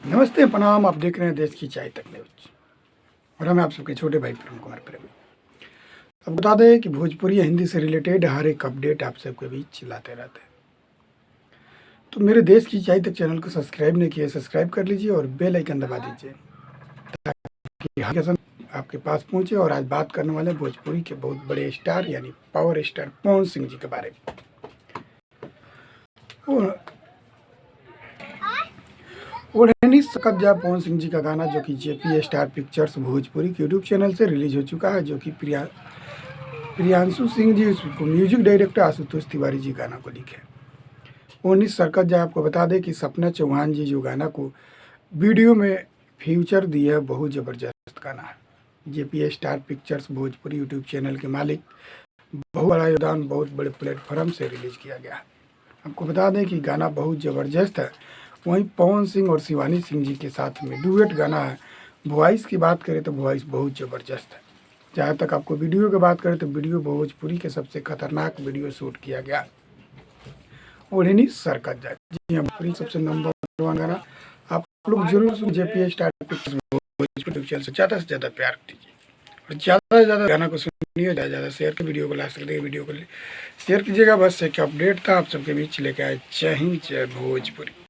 नमस्ते प्रणाम। आप देख रहे हैं देश की चाय तक न्यूज और हम आप सबके छोटे भाई प्रेम कुमार प्रेमी। अब बता दें कि भोजपुरी या हिंदी से रिलेटेड हर एक अपडेट आप सबके बीच लाते रहते हैं। तो मेरे देश की चाय तक चैनल को सब्सक्राइब नहीं किया, सब्सक्राइब कर लीजिए और बेल आइकन दबा दीजिए ताकि हर किस्म आपके पास पहुंचे। और आज बात करने वाले हैं भोजपुरी के बहुत बड़े स्टार यानी पावर स्टार पवन सिंह जी के बारे में। ओढ़नी से कब्जा पवन सिंह जी का गाना जो कि जेपी स्टार पिक्चर्स भोजपुरी के यूट्यूब चैनल से रिलीज हो चुका है, जो कि प्रियांशु सिंह जी उसको म्यूजिक डायरेक्टर आशुतोष तिवारी जी गाना को लिखे। ओढ़नी सरकत जा आपको बता दें कि सपना चौहान जी जो गाना को वीडियो में फ्यूचर दिया है, बहुत ज़बरदस्त गाना है। JP star pictures Bhojpuri YouTube channel के मालिक, बहुत बड़ा योगदान बहुत बड़े प्लेटफॉर्म से रिलीज किया गया है। आपको बता दें कि गाना बहुत ज़बरदस्त है। वहीं पवन सिंह और शिवानी सिंह जी के साथ में डुएट गाना है। वॉइस की बात करें तो वॉइस बहुत ज़बरदस्त है। जहाँ तक आपको वीडियो की बात करें तो वीडियो भोजपुरी के सबसे खतरनाक वीडियो शूट किया गया ओढ़नी सरकत जा। जी हाँ, भोजपुरी सबसे नंबर 1 गाना आप लोग जरूर सुन। JP star pictures Bhojpuri channel से ज़्यादा प्यार दीजिए और ज़्यादा से ज़्यादा गाना को सुनिए, ज़्यादा से ज़्यादा शेयर कर वीडियो को ला सकते हैं, वीडियो को शेयर कीजिएगा। बस एक अपडेट था आप सबके बीच लेके आए। जय हिंद, जय भोजपुरी।